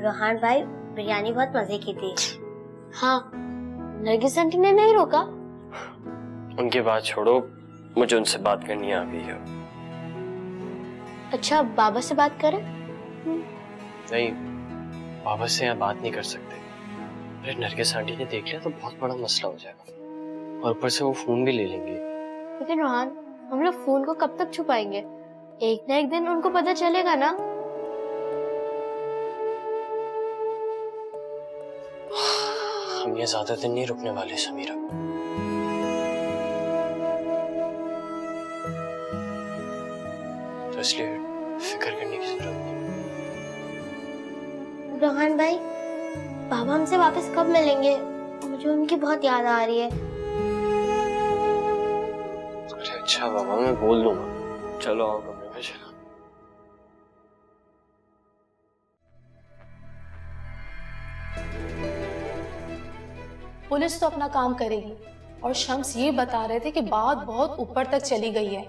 रोहान भाई, बिरयानी बहुत मजे की थी। हाँ, नरगिस आंटी ने नहीं रोका। उनकी बात छोड़ो, मुझे उनसे बात करनी आ गई है। अच्छा, बाबा से बात करें? नहीं, बाबा से यहाँ बात नहीं कर सकते। अरे नरगिस आंटी ने देख लिया तो बहुत बड़ा मसला हो जाएगा, और ऊपर से वो फोन भी ले लेंगे। लेकिन रोहान, हम लोग फोन को कब तक छुपाएंगे? एक ना एक दिन उनको पता चलेगा ना। हम ये ज्यादा दिन नहीं रुकने वाले समीरा। तो इसलिए फिक्र करने की जरूरत नहीं। रोहान भाई, बाबा हमसे वापस कब मिलेंगे? मुझे उनकी बहुत याद आ रही है। अरे अच्छा बाबा, मैं बोल दूंगा। चलो आओ कमरे में चलो। पुलिस तो अपना काम करेगी, और शम्स ये बता रहे थे कि बात बहुत ऊपर तक चली गई है।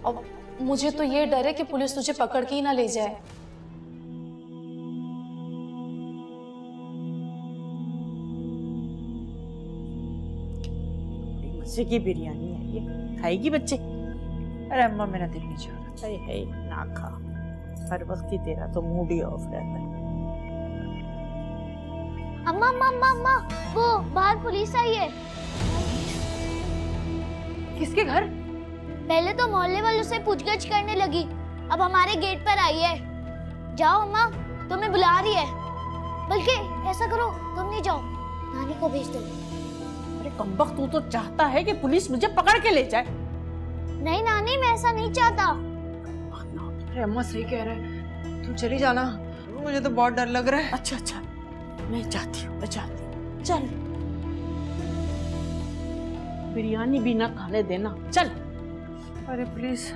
अब मुझे तो ये डर है कि पुलिस तुझे पकड़ के ही ना ले जाए। मजे की बिरयानी है ये, खाएगी बच्चे? अरे अम्मा, मेरा दिल नहीं चाह रहा। है ना खा, हर वक्त ही तेरा तो मूड ही ऑफ रहता है। अम्मा अम्मा अम्मा अम्मा, वो बाहर पुलिस आई है। किसके घर? पहले तो मोहल्ले वालों से पूछगछ करने लगी, अब हमारे गेट पर आई है। जाओ अम्मा, तुम्हें बुला रही है। बल्कि ऐसा करो, तुम नहीं जाओ, नानी को भेज दो। अरे कमबख्त, तू तो चाहता है कि पुलिस मुझे पकड़ के ले जाए। नहीं नानी, मैं ऐसा नहीं चाहता। अरे अम्मा सही कह रहा है, तू चली जाना, मुझे तो बहुत डर लग रहा है। अच्छा अच्छा, मैं जाती हूँ, मैं जाती हूँ। चल, बिरयानी भी ना खाने देना, चल। अरे प्लीज।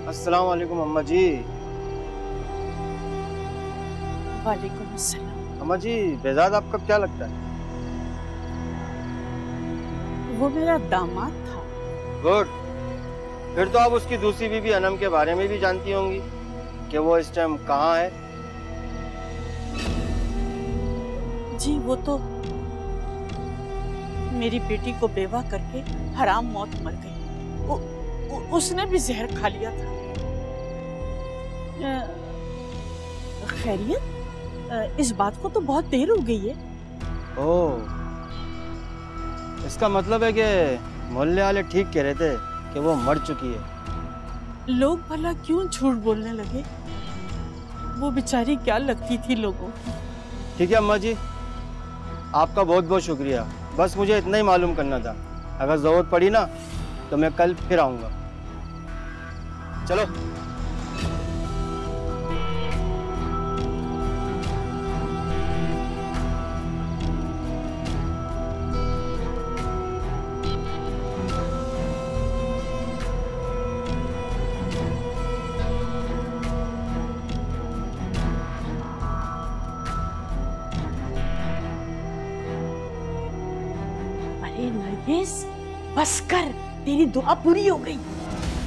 अस्सलाम वालेकुम अम्मा जी। वालेकुम अस्सलाम। अम्मा जी, बेजाद आपका क्या लगता है? वो मेरा दामाद था। गुड, फिर तो आप उसकी दूसरी बीवी अनम के बारे में भी जानती होंगी कि वो इस टाइम कहाँ है। जी, वो तो मेरी बेटी को बेवा करके हराम मौत मर गई। उसने भी जहर खा लिया था। खैरियत, इस बात को तो बहुत देर हो गई है। ओह, इसका मतलब है कि मोहल्ले वाले ठीक कह रहे थे कि वो मर चुकी है। लोग भला क्यों झूठ बोलने लगे? वो बेचारी क्या लगती थी लोगों की। ठीक है अम्मा जी, आपका बहुत बहुत शुक्रिया। बस मुझे इतना ही मालूम करना था। अगर जरूरत पड़ी ना तो मैं कल फिर आऊंगा। चलो। अरे नरगिस, बस कर, तेरी दुआ पूरी हो गई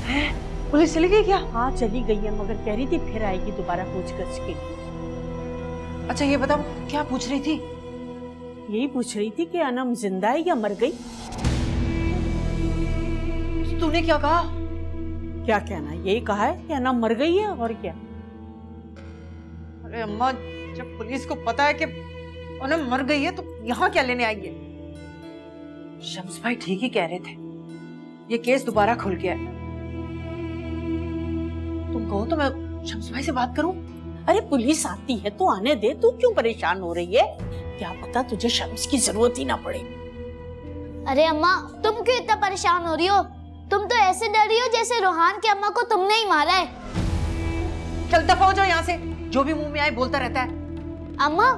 है। पुलिस चली गई क्या? हाँ चली गई है, मगर कह रही थी फिर आएगी दोबारा पूछगछ के लिए। अच्छा ये बताओ, क्या पूछ रही थी? यही पूछ रही थी कि अनम जिंदा है या मर गई। तूने क्या कहा? क्या कहना, यही कहा है कि अनम मर गई है, और क्या। अरे अम्मा, जब पुलिस को पता है कि अनम मर गई है तो यहाँ क्या लेने आई है? शम्स भाई ठीक ही कह रहे थे, ये केस दोबारा खुल गया है। तुम कहो तो मैं शम्स भाई से बात करूं? अरे पुलिस आती है तो आने दे, तू क्यों परेशान हो रही है? क्या पता तुझे शम्स की जरूरत ही ना पड़े। अरे अम्मा, तुम क्यों इतना परेशान हो रही हो? तुम तो ऐसे डर रही हो जैसे रोहान की अम्मा को तुमने ही मारा है। चल दफा हो जाओ यहाँ से, जो भी मुंह में आए बोलता रहता है। अम्मा,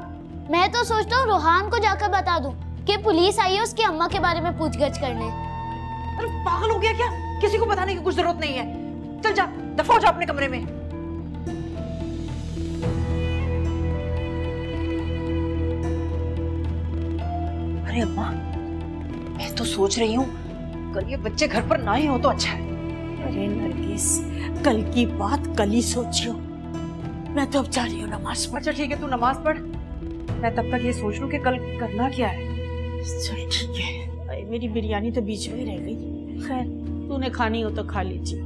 मैं तो सोचता हूँ रोहान को जाकर बता दूं, कि पुलिस आई है उसकी अम्मा के बारे में पूछगछ करने। अरे पागल हो गया क्या? किसी को बताने की कुछ जरूरत नहीं है। चल जा, दफा हो जा अपने कमरे में। अरे अम्मा, मैं तो सोच रही हूँ कल ये बच्चे घर पर ना ही हो तो अच्छा है। अरे नरगिस, कल की बात कल ही सोचियो। मैं तो अब जा रही हूँ नमाज पढ़। अच्छा ठीक है, तू नमाज पढ़, मैं तब तक ये सोच लूं कि कल करना क्या है। चल ठीक है। अरे मेरी बिरयानी तो बीच में ही रह गई। खैर, तूने खानी हो तो खा लीजिए।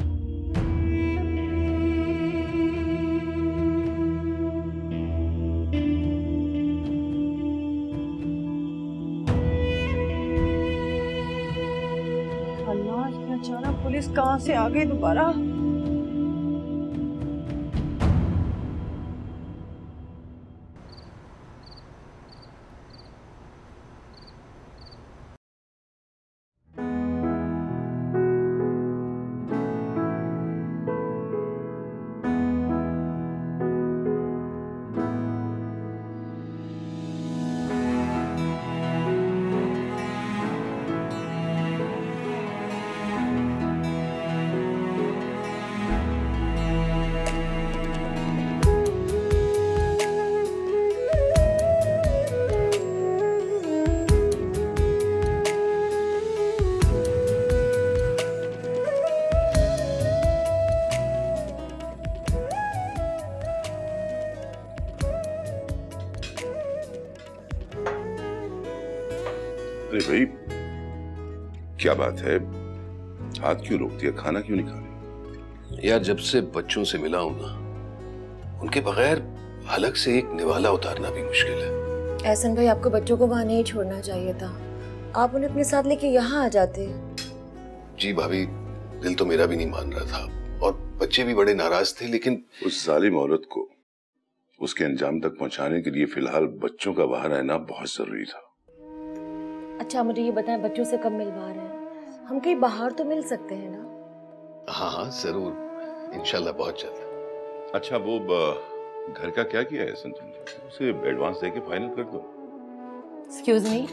अल्लाह, अचानक पुलिस कहाँ से आ गई दोबारा? अरे भाई, क्या बात है? हाथ क्यों रोक दिया? खाना क्यों नहीं खा रही? यार, जब से बच्चों से मिला हूं ना, उनके बगैर हलक से एक निवाला उतारना भी मुश्किल है। एहसन भाई, आपको बच्चों को वहां नहीं छोड़ना चाहिए था। आप उन्हें अपने साथ लेके यहाँ आ जाते। जी भाभी, दिल तो मेरा भी नहीं मान रहा था और बच्चे भी बड़े नाराज थे, लेकिन उस जालिम औरत को उसके अंजाम तक पहुंचाने के लिए फिलहाल बच्चों का वहां रहना बहुत जरूरी था। अच्छा मुझे ये बताएं, बच्चों से कब मिलवा रहे हैं? हम कहीं बाहर तो मिल सकते हैं ना? हाँ हाँ जरूर, इंशाल्लाह बहुत जल्द। अच्छा, वो घर का क्या किया है तुमने? उसे एडवांस देके फाइनल कर दो। एक्सक्यूज मी,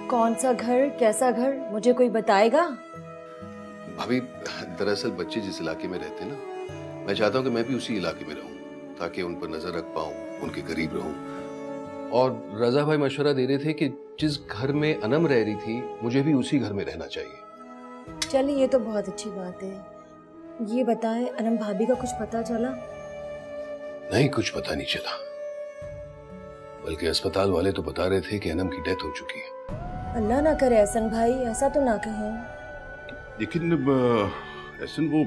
कौन सा घर, कैसा घर, मुझे कोई बताएगा? भाभी, दरअसल बच्चे जिस इलाके में रहते हैं ना, मैं चाहता हूँ कि मैं भी उसी इलाके में रहूं ताकि उन पर नजर रख पाऊं, उनके करीब रहूं। और रजा भाई मशवरा दे रहे थे कि जिस घर में अनम रह रही थी, मुझे भी उसी घर में रहना चाहिए। चलिए, ये तो बहुत अच्छी बात है। ये बताएं, अनम भाभी का कुछ पता चला? नहीं, कुछ पता नहीं चला, बल्कि अस्पताल वाले तो बता रहे थे कि अनम की डेथ हो चुकी है। अल्लाह ना करे एहसन भाई, ऐसा तो ना कहें। लेकिन एहसन, वो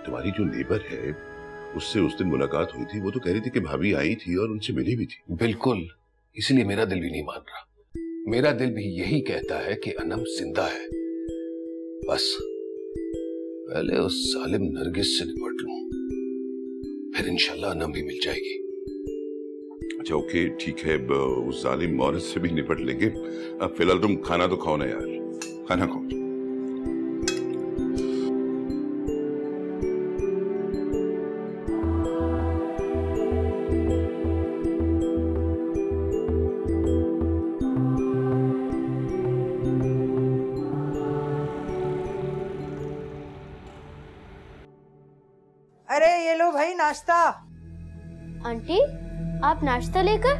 तुम्हारी जो नेबर है उससे उस दिन मुलाकात हुई थी, वो तो कह रही थी कि भाभी आई थी और उनसे मिली भी थी। बिल्कुल, इसलिए मेरा दिल भी नहीं मान रहा। मेरा दिल भी यही कहता है कि अनम जिंदा है। बस पहले उस जालिम नरगिस से निपट लूं, फिर इंशाल्लाह अनम भी मिल जाएगी। अच्छा ओके, ठीक है, उस जालिम औरत से भी निपट लेंगे। अब फिलहाल तुम खाना तो खाओ ना यार, खाना खाओ। अरे ये लो भाई नाश्ता। आंटी, आप नाश्ता लेकर?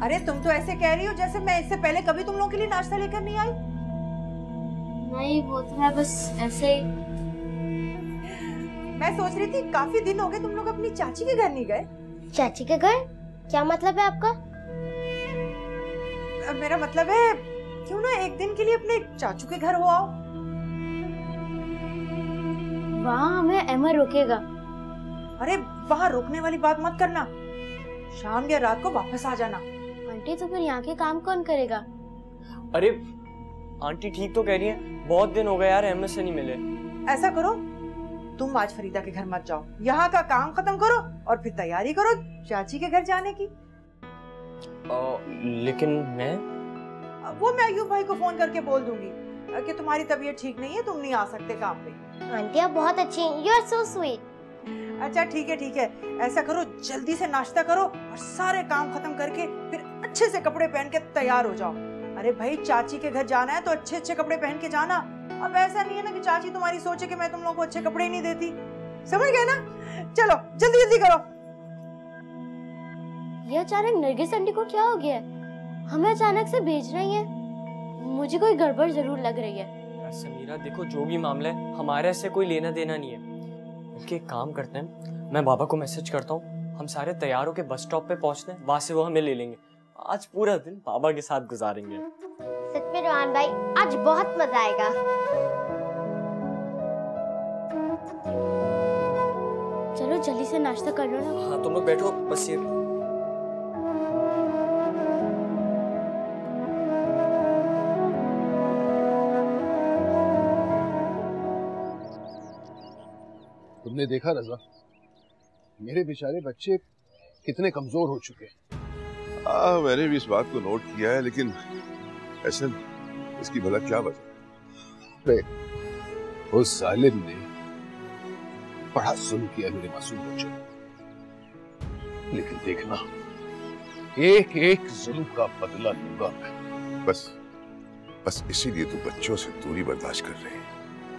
अरे तुम तो ऐसे कह रही हो जैसे मैं इससे पहले कभी तुम लोगों के लिए नाश्ता लेकर नहीं आई। नहीं, वो तो मैं बस ऐसे ही। मैं सोच रही थी काफी दिन हो गए तुम लोग अपनी चाची के घर नहीं गए। चाची के घर? क्या मतलब है आपका? मेरा मतलब है, क्यों ना एक दिन के लिए अपने चाचू के घर हो आओ। वहाँ हमें अमर रोकेगा। अरे वहाँ रोकने वाली बात मत करना, शाम या रात को वापस आ जाना। आंटी, तो फिर यहाँ के काम कौन करेगा? अरे आंटी ठीक तो कह रही हैं, बहुत दिन हो गए यार अहमद से नहीं मिले। ऐसा करो, तुम आज फरीदा के घर मत जाओ, यहाँ का काम खत्म करो और फिर तैयारी करो चाची के घर जाने की। लेकिन मैं वो मैं अयूब भाई को फोन करके बोल दूंगी कि तुम्हारी तबीयत ठीक नहीं है, तुम नहीं आ सकते काम पे। आंटी आप बहुत अच्छी हैं, यू आर सो स्वीट। अच्छा ठीक है, ऐसा करो जल्दी से नाश्ता करो और सारे काम खत्म करके फिर अच्छे से कपड़े पहन के तैयार हो जाओ। अरे भाई चाची के घर जाना है तो अच्छे अच्छे कपड़े पहन के जाना। अब ऐसा नहीं है ना कि चाची तुम्हारी सोचे कि मैं तुम लोगों को अच्छे कपड़े ही नहीं देती। समझ गए ना? चलो जल्दी जल्दी करो। ये अचानक नरगिस आंटी को क्या हो गया है? हमें अचानक से भेज रही है। मुझे कोई गड़बड़ जरूर लग रही है। समीरा देखो, जो भी मामला है हमारे से कोई लेना देना नहीं है। उनके एक काम करते हैं, मैं बाबा को मैसेज करता हूँ, हम सारे तैयार होके बस स्टॉप पे पहुँचते हैं, वहां से वो हमें ले लेंगे। आज पूरा दिन बाबा के साथ गुजारेंगे। सच में रोहन भाई, आज बहुत मजा आएगा। चलो जल्दी से नाश्ता कर लो ना। हाँ तुम लोग बैठो बस। ये तुमने देखा रजा, मेरे बेचारे बच्चे कितने कमजोर हो चुके हैं। मैंने भी इस बात को नोट किया है, लेकिन ऐसा इसकी भला क्या वजह? उस जालिम ने बड़ा जुल्म किया मेरे मासूम बच्चों, लेकिन देखना एक एक जुल्म का बदला लूंगा मैं। बस इसीलिए तो बच्चों से दूरी बर्दाश्त कर रहे हैं,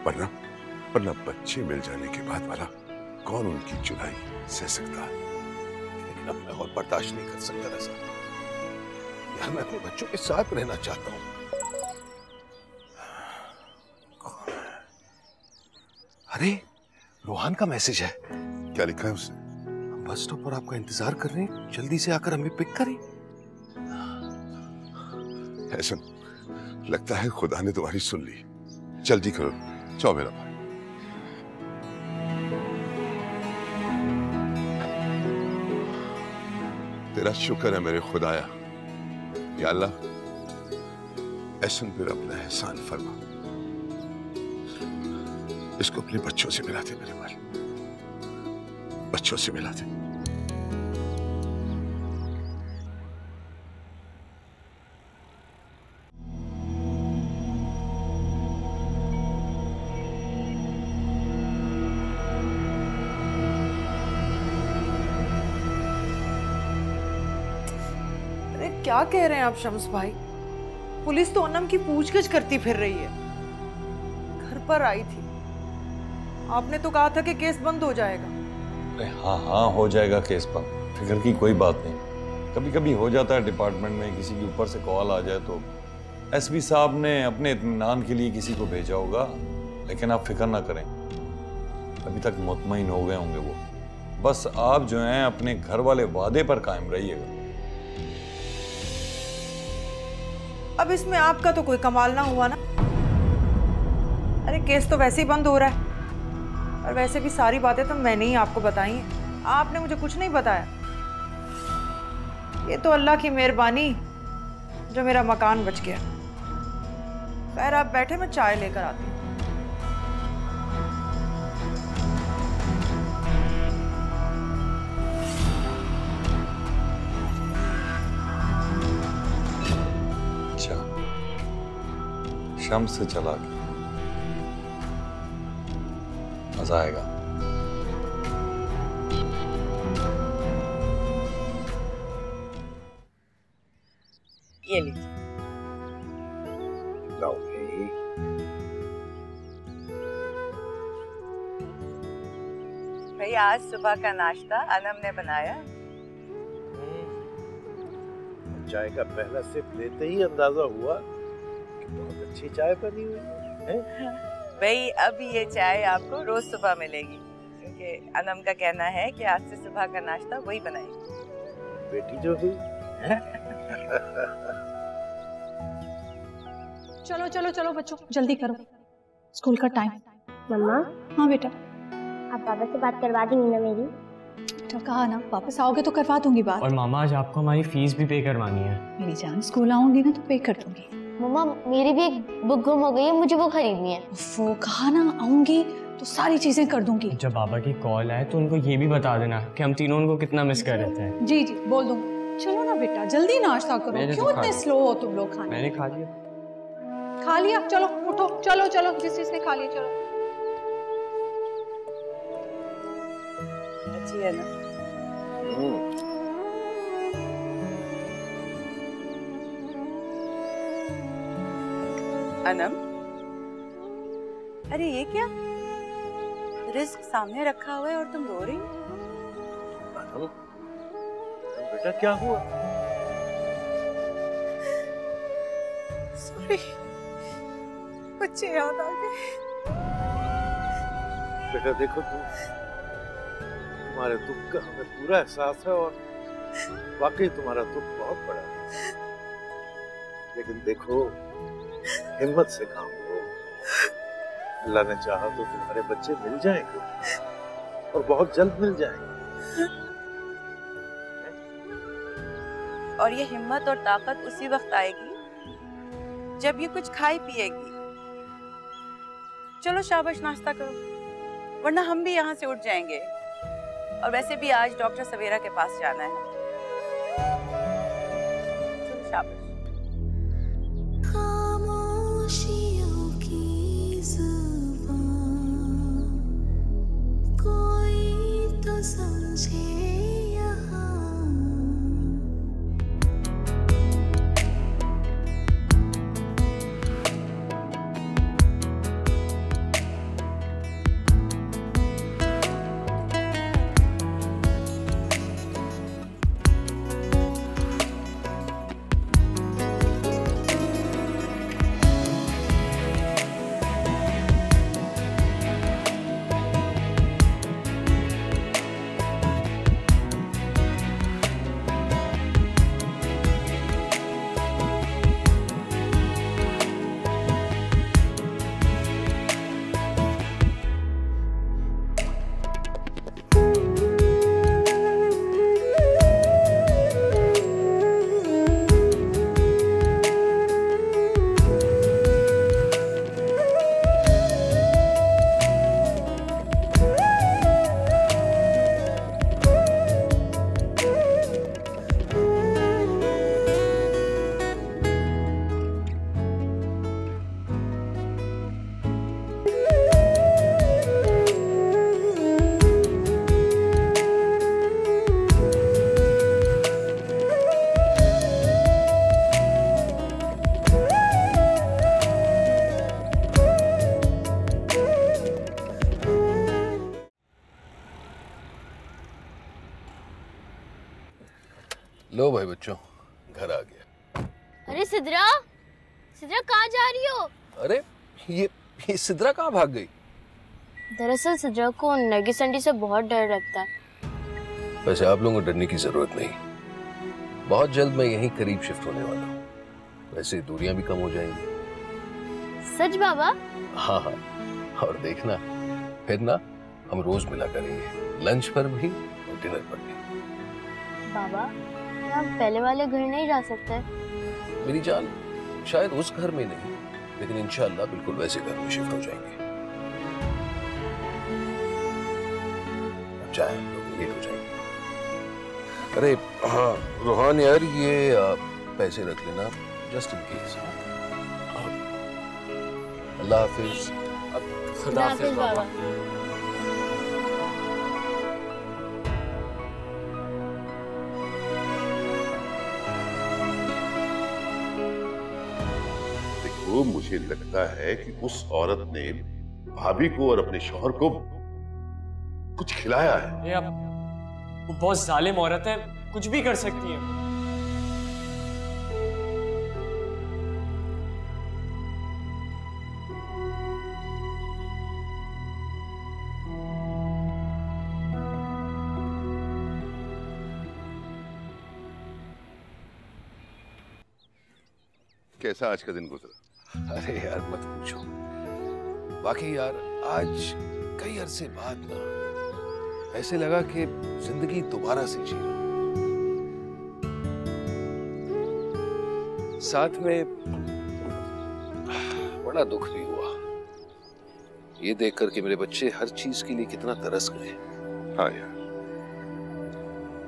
वरना बच्चे मिल जाने के बाद वाला कौन उनकी जुदाई सह सकता है। लेकिन अब मैं और बर्दाश्त नहीं कर सकता रजा यार, मैं अपने बच्चों के साथ रहना चाहता हूँ। अरे रोहान का मैसेज है। क्या लिखा है उसने? हम बस स्टॉप पर आपका इंतजार कर रहे हैं, जल्दी से आकर हमें पिक करें। ऐसा लगता है खुदा ने तुम्हारी सुन ली। जल्दी करो, जाओ मेरा भाई। तेरा शुक्र है मेरे खुदाया, या अल्लाह ऐसन पर अपना एहसान फरमा, इसको अपने बच्चों से मिला दे मेरे भाई, बच्चों से मिला दे। क्या कह रहे हैं आप शम्स भाई? पुलिस तो अनम की पूछगछ करती फिर रही है। घर पर आई थी, आपने तो कहा था कि केस बंद हो जाएगा। अरे हाँ हो जाएगा केस बंद, फिक्र की कोई बात नहीं। कभी कभी हो जाता है डिपार्टमेंट में, किसी के ऊपर से कॉल आ जाए तो। एसपी साहब ने अपने इत्मीनान के लिए किसी को भेजा होगा, लेकिन आप फिक्र ना करें, अभी तक मुतमईन हो गए होंगे वो। बस आप जो हैं अपने घर वाले वादे पर कायम रहिएगा। अब इसमें आपका तो कोई कमाल ना हुआ ना। अरे केस तो वैसे ही बंद हो रहा है, और वैसे भी सारी बातें तो मैंने ही आपको बताई हैं, आपने मुझे कुछ नहीं बताया। ये तो अल्लाह की मेहरबानी जो मेरा मकान बच गया। खैर आप बैठे, मैं चाय लेकर आती हूँ। शम्स से चला के मजा आएगा। ये लीजिए। लाओ भाई। भाई आज सुबह का नाश्ता अनम ने बनाया। चाय का पहला सिप लेते ही अंदाजा हुआ बहुत अच्छी चाय बनी हुई है। भाई अब ये चाय आपको रोज सुबह मिलेगी, क्योंकि अनम का कहना है कि आज से सुबह का नाश्ता वही बनाएगी। बेटी जो हुई। चलो चलो चलो बच्चों जल्दी करो, स्कूल का टाइम। मम्मा। हाँ बेटा। आप पापा से बात करवा देंगी ना मेरी? बेटा कहा ना, वापस आओगे तो करवा दूंगी बात। और मामा आज आपको हमारी फीस भी पे करवानी है। मेरी जान स्कूल आऊंगी ना तो पे कर दूंगी। मम्मा मेरी भी एक बुक गुम हो गई है, मुझे वो खरीदनी है। वो कहा ना आऊंगी तो सारी चीजें कर दूंगी। जब बाबा की कॉल आए तो उनको ये भी बता देना कि हम तीनों उनको कितना मिस कर रहे थे। जी जी बोल दूंगी। चलो ना बेटा जल्दी नाश्ता करो, क्यों इतने स्लो हो तुम लोग खाने? मैंने खा लिया। खा लिया? चलो उठो, चलो चलो जिस जिसने खा लिया चलो। अच्छी है ना? अनम, अरे ये क्या? रिस्क सामने रखा हुआ है और तुम रो रही हो? अनम, बेटा क्या हुआ? सॉरी, बच्चे याद आ गए। बेटा देखो तुम्हारे दुख का हमें पूरा एहसास है और वाकई तुम्हारा दुख बहुत बड़ा है, लेकिन देखो हिम्मत से काम लो। अल्लाह ने चाहा तो तुम्हारे बच्चे मिल जाएंगे और बहुत जल्द मिल जाएंगे। और ये हिम्मत और ताकत उसी वक्त आएगी जब ये कुछ खाई पिएगी। चलो शाबाश, नाश्ता करो, वरना हम भी यहाँ से उठ जाएंगे। और वैसे भी आज डॉक्टर सवेरा के पास जाना है। चलो शाबाश। खामोशियों की ज़ुबान कोई तो समझे यहाँ। लो भाई बच्चों, घर आ गया। अरे सिद्रा, सिद्रा कहाँ जा रही हो? अरे ये सिद्रा कहाँ भाग गई? दरअसल सिद्रा को नरगिस आंटी से बहुत डर लगता है। वैसे आप लोगों को डरने की जरूरत नहीं, बहुत जल्द मैं यहीं करीब शिफ्ट होने वाला हूँ। वैसे दूरियां भी कम हो जाएंगी। सच बाबा? हाँ हाँ, और देखना फिर ना हम रोज मिला करेंगे, लंच पर भी और डिनर पर भी। बाबा, हम पहले वाले घर नहीं जा सकते? मेरी जान, शायद उस घर में नहीं, लेकिन इंशाअल्लाह बिल्कुल वैसे घर में शिफ्ट हो जाएंगे। चाहे लोग लेट हो जाएंगे। अरे हाँ रोहान यार, ये पैसे रख लेना जस्ट इन केस। अल्लाह हाफिज। खुदा हाफिज बाबा। मुझे लगता है कि उस औरत ने भाभी को और अपने शौहर को कुछ खिलाया है। ये अब वो बहुत जालिम औरत है, कुछ भी कर सकती है। कैसा आज का दिन गुजरा? अरे यार मत पूछो, वाकई यार आज कई अरसे बाद ना ऐसे लगा कि जिंदगी दोबारा से जी रहा। साथ में बड़ा दुख भी हुआ ये देखकर कि मेरे बच्चे हर चीज के लिए कितना तरस गए। हाँ यार,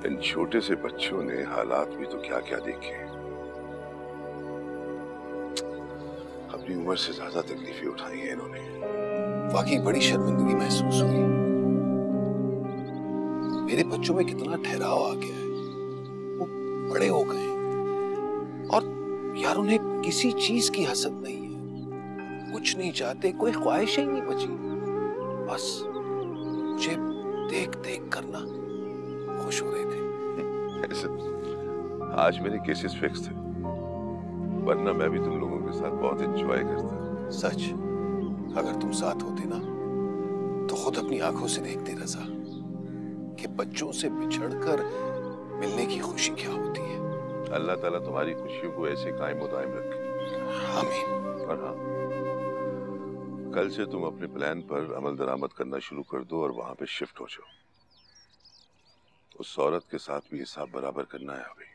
इन छोटे से बच्चों ने हालात भी तो क्या क्या देखे। अपनी उम्र से ज्यादा तकलीफें उठाई हैं इन्होंने। वाकई बड़ी शर्मिंदगी महसूस हुई। मेरे बच्चों में कितना ठहराव आ गया है, वो बड़े हो गए और यार उन्हें किसी चीज की हसद नहीं है। कुछ नहीं चाहते, कोई ख्वाहिश ही नहीं बची। बस मुझे देख देख करना खुश हो रहे थे। ऐसे आज मेरे केसेस फिक्स थे, वरना मैं भी तुम लोगों के साथ बहुत एंजॉय करता। सच, अगर तुम साथ होते ना तो खुद अपनी आंखों से देखते रजा कि बच्चों से बिछड़कर मिलने की खुशी क्या होती है। अल्लाह ताला तुम्हारी खुशियों को ऐसे कायम व दायम रखे। आमीन। और हाँ, कल से तुम अपने प्लान पर अमल दरामद करना शुरू कर दो और वहां पे शिफ्ट हो जाओ। उस औरत के साथ भी हिसाब बराबर करना है अभी।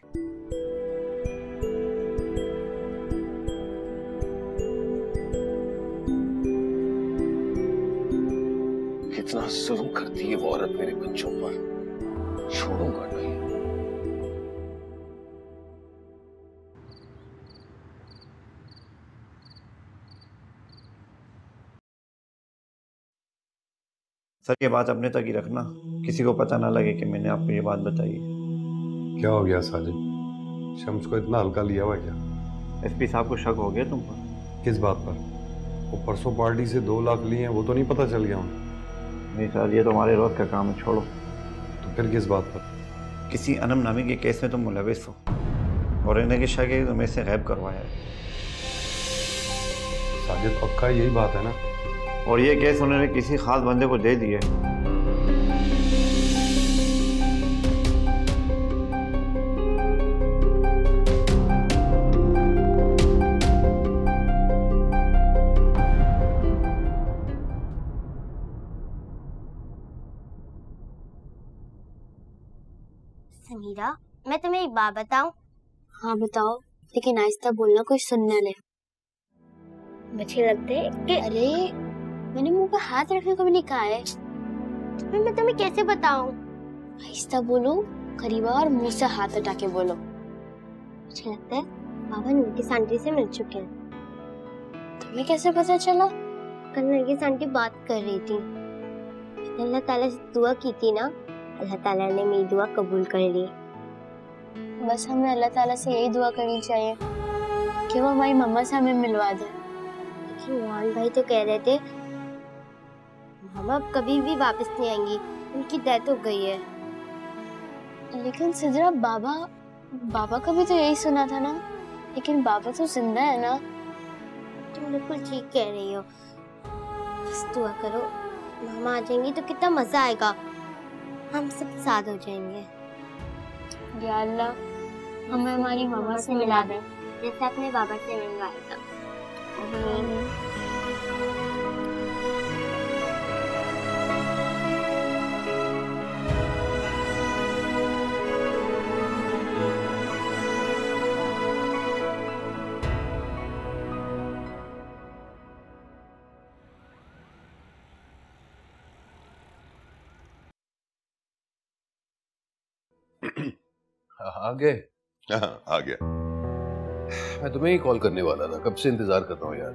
कितना जुल्म करती है वो औरत मेरे बच्चों पर, छोड़ूंगा नहीं। सर ये बात अपने तक ही रखना, किसी को पता ना लगे कि मैंने आपको ये बात बताई है। क्या हो गया साजिद? शम्स को इतना हल्का लिया हुआ क्या? एसपी साहब को शक हो गया तुम पर। किस बात पर? वो परसों पार्टी से 2 लाख लिए हैं, वो तो नहीं पता चल गया उन्हें? नहीं सर, ये तो हमारे रोज का काम है, छोड़ो। तो फिर किस बात पर? किसी अनम नामी के केस में तुम मुलविस हो और इन्हें की शक है तुम्हें से गायब करवाया है। साजिद पक्का यही बात है ना? और ये केस उन्होंने किसी खास बंदे को दे दिए। समीरा, मैं तुम्हें एक बात बताऊं? हाँ बताओ, लेकिन आहिस्ता बोलना, कोई सुन न ले। मुझे लगता है कि अरे मैंने मुंह पे हाथ रखने को भी नहीं कहा है। मैं तुम्हें कैसे बताऊं? आहिस्ता बोलो, करीब और मुंह से हाथ हटा के बोलो। मुझे लगता है बाबा नरगिस आंटी से मिल चुके हैं। तुम्हें कैसे पता चला? कल नरगिस आंटी बात कर रही थी। अल्लाह ताला से दुआ की थी ना, अल्लाह ताला ने मेरी दुआ कबूल कर ली। बस हमें अल्लाह ताला से यही दुआ करनी चाहिए कि वो हमारी मम्मा से हमें मिलवा दे। लेकिन मोहन भाई तो कह रहे थे मम्मा अब कभी भी वापस नहीं आएंगी, उनकी डेथ हो गई है। लेकिन सिद्रा, बाबा का भी तो यही सुना था ना, लेकिन बाबा तो जिंदा है ना। तुम बिल्कुल ठीक कह रही हो, बस दुआ करो मामा आ जाएंगी तो कितना मजा आएगा, हम सब साथ हो जाएंगे। या अल्लाह, हमें हमारी मामा से मिला दे जैसे अपने बाबा से मिलवाया था। आ गए? हाँ, आ गया। मैं तुम्हें ही कॉल करने वाला था, कब से इंतजार कर रहा हूँ यार।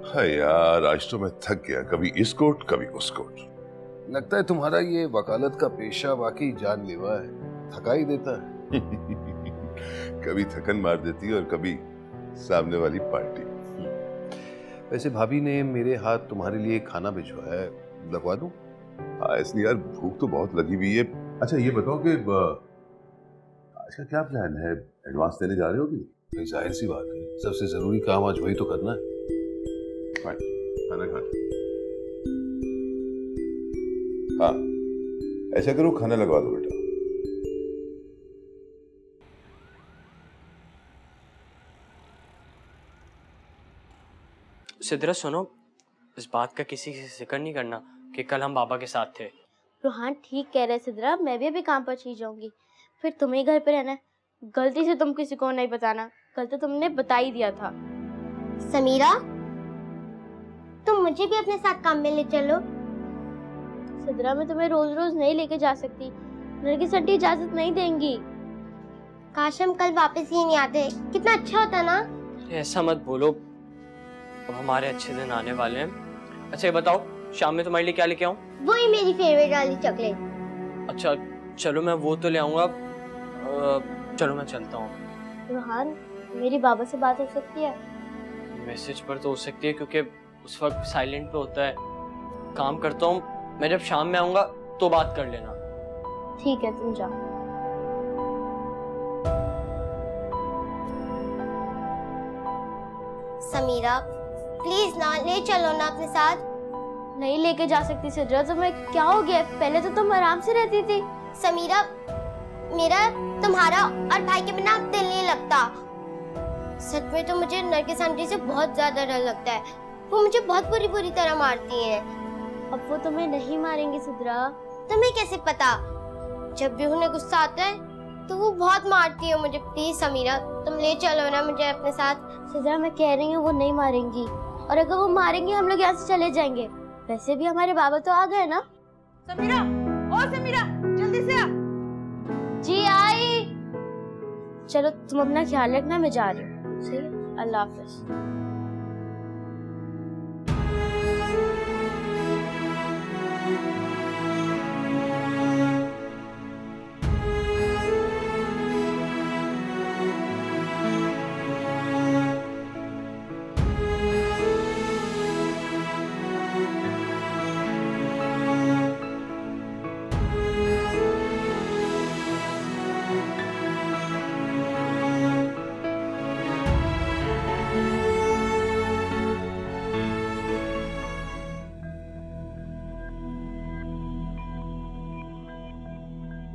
हाँ यार, आज तो मैं थक गया, कभी इस कोर्ट कभी उस कोर्ट। लगता है तुम्हारा ये वकालत का पेशा वाकई जानलेवा है, थका ही देता है। कभी थकन मार देती है और कभी सामने वाली पार्टी। वैसे भाभी ने मेरे हाथ तुम्हारे लिए खाना भिजवाया है, लगवा दूं? हाँ, इसलिए यार भूख तो बहुत लगी हुई है। अच्छा ये बताओ कि आज का क्या प्लान है? एडवांस देने जा रहे हो कि? जाहिर सी बात है, सबसे जरूरी काम आज वही तो करना है। खाना खा। हाँ, ऐसा करो, खाना लगवा दो बेटा। सिद्रा सुनो, इस बात का किसी से जिक्र नहीं करना कि कल हम बाबा के साथ थे। रोहान ठीक कह रहे सिद्रा, मैं भी अभी काम पर चली जाऊंगी, फिर तुम्हें घर पे रहना। गलती से तुम किसी को नहीं बताना, कल तो तुमने बता ही दिया था। समीरा, तुम मुझे भी अपने साथ काम में ले चलो। सिद्रा, मैं तुम्हें रोज रोज नहीं लेके जा सकती, नरगिस आंटी इजाजत नहीं देंगी। काश हम कल वापस ही नहीं आते, कितना अच्छा होता ना। ऐसा मत बोलो, अब हमारे अच्छे दिन आने वाले हैं। अच्छा ये बताओ, शाम में तुम्हारे लिए क्या लेके आऊं? वही मेरी फेवरेट वाली चॉकलेट। अच्छा चलो, मैं वो तो ले आऊंगा। चलो मैं चलता हूँ। रोहान, मेरी बाबा से बात हो सकती है? मैसेज पर तो हो सकती है क्योंकि उस वक्त साइलेंट पे होता है। काम करता हूँ, मैं जब शाम में आऊंगा तो बात कर लेना। ठीक है, तुम जाओ। समीरा प्लीज ना ले चलो ना अपने साथ। नहीं लेके जा सकती सिद्रा, तुम्हें क्या हो गया? पहले तो तुम आराम से रहती थी। समीरा मेरा तुम्हारा और भाई के बिना दिल नहीं लगता। सच में तो मुझे नरगिस आंटी से बहुत ज्यादा डर लगता है। वो मुझे बहुत बुरी तरह मारती हैं। अब वो तुम्हें नहीं मारेंगी सिद्रा। तुम्हें कैसे पता? जब भी उन्हें गुस्सा आता है तो वो बहुत मारती है मुझे। प्लीज समीरा तुम ले चलो ना मुझे अपने साथ। सिद्रा मैं कह रही हूँ वो नहीं मारेंगी, और अगर वो मारेंगी हम लोग यहाँ से चले जाएंगे। वैसे भी हमारे बाबा तो आ गए ना। समीरा, ओ समीरा जल्दी से आ। जी आई। चलो तुम अपना ख्याल रखना, मैं जा रही हूँ। सही है, अल्लाह हाफिज।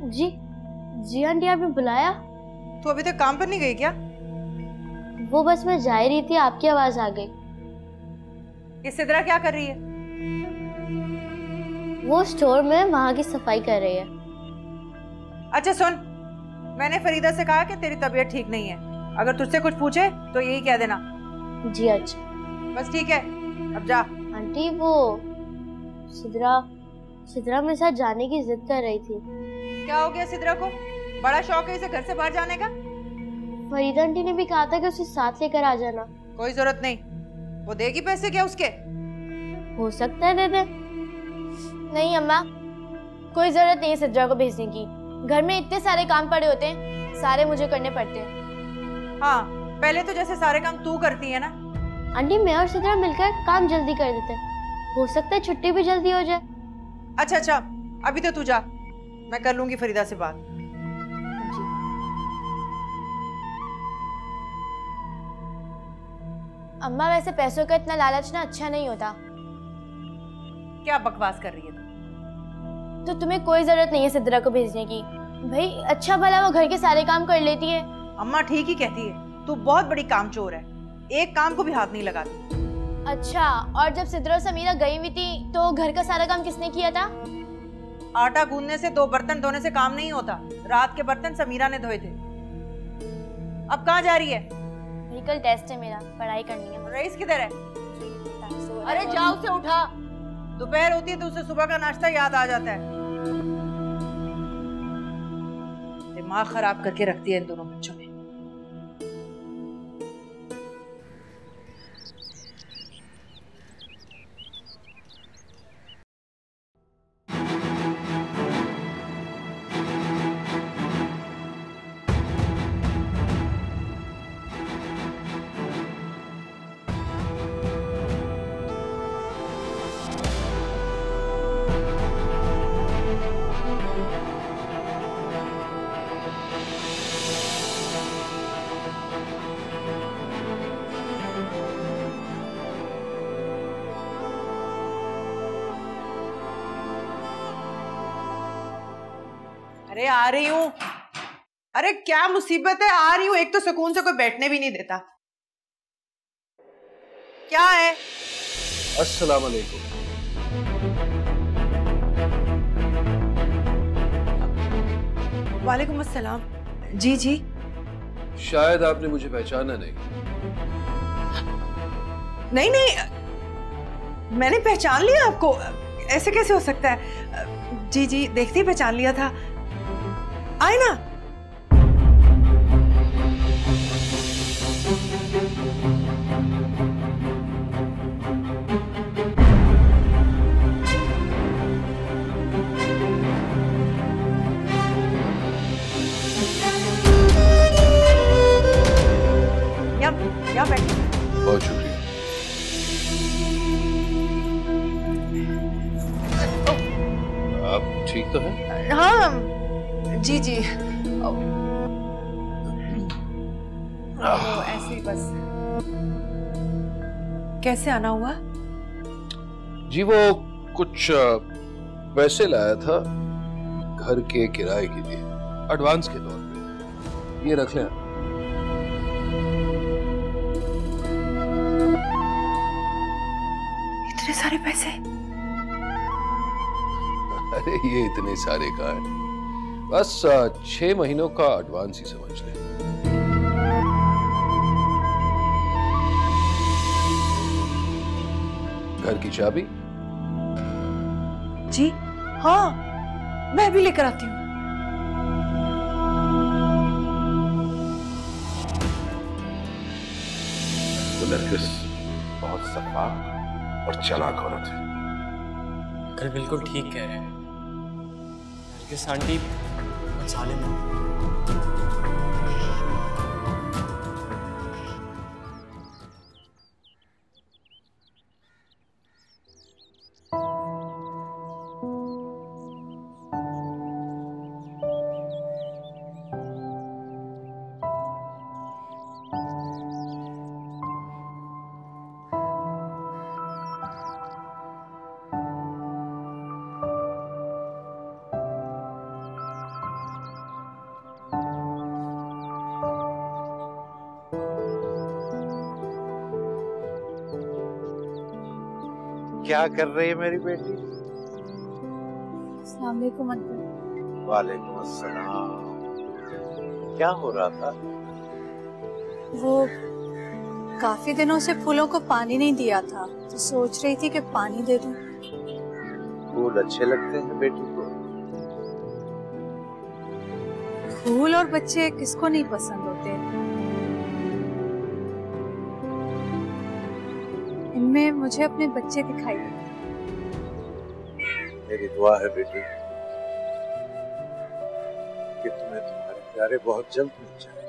जी जी आंटी, आपने बुलाया? तू अभी तक काम पर नहीं गई क्या? वो बस मैं जा ही रही थी, आपकी आवाज आ गई। ये सिद्रा क्या कर रही है? वो स्टोर में वहाँ की सफाई कर रही है। अच्छा सुन, मैंने फरीदा से कहा कि तेरी तबीयत ठीक नहीं है। अगर तुझसे कुछ पूछे तो यही कह देना। जी अच्छा, बस ठीक है, अब जा। आंटी वो सिद्रा मेरे साथ जाने की जिद कर रही थी। क्या हो गया सिद्रा को? बड़ा शौक है इसे घर से बाहर जाने का? फरीदा आंटी ने भी कहा था कि उसे साथ लेकर आ जाना। कोई जरूरत नहीं, वो देगी पैसे क्या उसके? हो सकता है दे दे। नहीं अम्मा, कोई जरूरत नहीं है सिद्रा को भेजने की। घर में इतने सारे काम पड़े होते हैं, सारे मुझे करने पड़ते हैं। हाँ, पहले तो जैसे सारे काम तू करती है ना। आंटी मैं और सिद्रा मिलकर काम जल्दी कर देते हैं, हो सकता है छुट्टी भी जल्दी हो जाए। अच्छा, अभी तो तू जा, मैं कर लूंगी फरीदा से बात। अम्मा वैसे पैसों का इतना लालच ना अच्छा नहीं होता। क्या बकवास कर रही है तो तुम्हें कोई जरूरत नहीं है सिद्रा को भेजने की। भाई अच्छा भला वो घर के सारे काम कर लेती है। अम्मा ठीक ही कहती है, तू बहुत बड़ी कामचोर है, एक काम को भी हाथ नहीं लगाती। अच्छा, और जब सिद्रा और समीरा गई हुई थी तो घर का सारा काम किसने किया था? आटा गूंदने से 2 बर्तन धोने से काम नहीं होता। रात के बर्तन समीरा ने धोए थे। अब कहाँ जा रही है? कल टेस्ट है मेरा, पढ़ाई करनी है। रईस किधर है? अरे जाओ उसे उठा। दोपहर होती है तो उसे सुबह का नाश्ता याद आ जाता है। दिमाग खराब करके रखती है इन दोनों बच्चों ने। अरे आ रही हूँ। अरे क्या मुसीबत है, आ रही हूँ। एक तो सुकून से कोई बैठने भी नहीं देता। क्या है? अस्सलाम वालेकुम। वालेकुम अस्सलाम। जी जी। शायद आपने मुझे पहचाना नहीं। नहीं, मैंने पहचान लिया आपको। ऐसे कैसे हो सकता है? जी जी, देखती पहचान लिया था। आए ना। यहाँ बैठ। बहुत शुक्रिया। ठीक तो है? हाँ जी जी। ऐसे ही बस। कैसे आना हुआ? जी वो कुछ पैसे लाया था घर के किराए के लिए, एडवांस के तौर पे। ये रख लें। इतने सारे पैसे? अरे ये इतने सारे का है, बस 6 महीनों का एडवांस ही समझ लें। घर की चाबी? जी हाँ, मैं भी लेकर आती हूँ। तो नरगिस बहुत सफा और चालाक औरत है। कल बिल्कुल ठीक कह रहे हैं नरगिस आंटी, साले में। क्या कर रही है मेरी बेटी? अस्सलाम वालेकुम अंकल। वालेकुम अस्सलाम। क्या हो रहा था? वो काफी दिनों से फूलों को पानी नहीं दिया था, तो सोच रही थी कि पानी दे दूं। फूल अच्छे लगते हैं बेटी को? फूल और बच्चे किसको नहीं पसंद होते। इनमें मुझे अपने बच्चे दिखाई देते। मेरी दुआ है बेटी कि तुम्हें तुम्हारे प्यारे बहुत जल्द मिल जाए।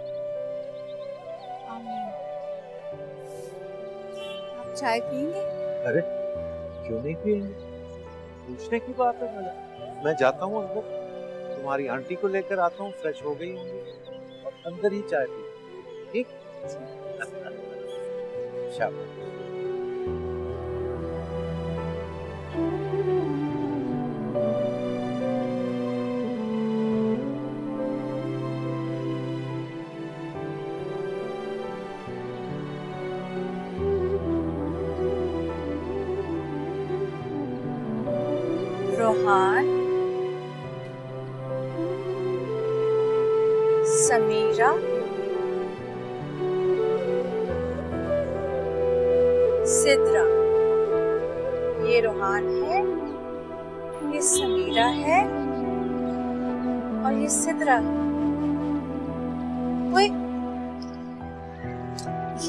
आमीन। आप चाय पिएंगे? अरे क्यों नहीं पिएंगे, पूछने की बात है। मैं जाता हूँ अंदर, तुम्हारी आंटी को लेकर आता हूँ, फ्रेश हो गई होंगी और अंदर ही चाय पी। ठीक? शाबाश। रोहान, समीरा, सिद्रा। ये रोहान है, ये समीरा है और ये सिद्रा। ओए,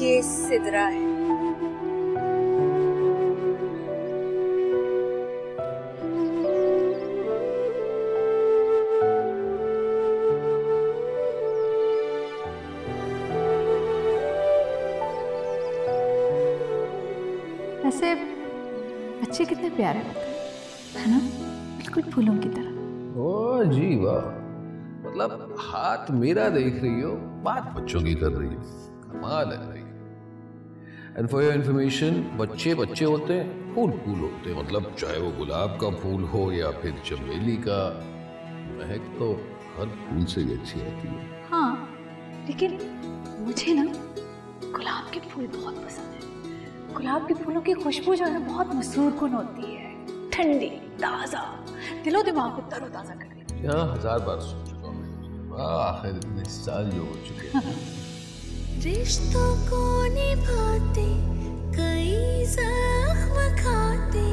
ये सिद्रा है। ऐसे बच्चे कितने प्यारे होते हैं, है ना? बिल्कुल फूलों की तरह। ओ जी वाह, मतलब हाथ मेरा देख रही हो, बात बच्चों की कर रही हो, कमाल है भाई। एंड फॉर योर इन्फॉर्मेशन, बच्चे बच्चे होते हैं, फूल फूल होते हैं। मतलब चाहे वो गुलाब का फूल हो या फिर चमेली का, महक तो हर फूल से ही अच्छी आती है। हाँ, लेकिन मुझे ना गुलाब के फूल बहुत पसंद है। गुलाब के फूलों की खुशबू जो है ना बहुत मसूर कुन होती है, ठंडी, ताज़ा, दिलो दिमाग को तरोताज़ा कर देती है। यहाँ 1000 बार सुन चुका हूँ, आखिर इतने साल जो हो चुके हैं। रिश्तों को निभाते कई जख्म खाते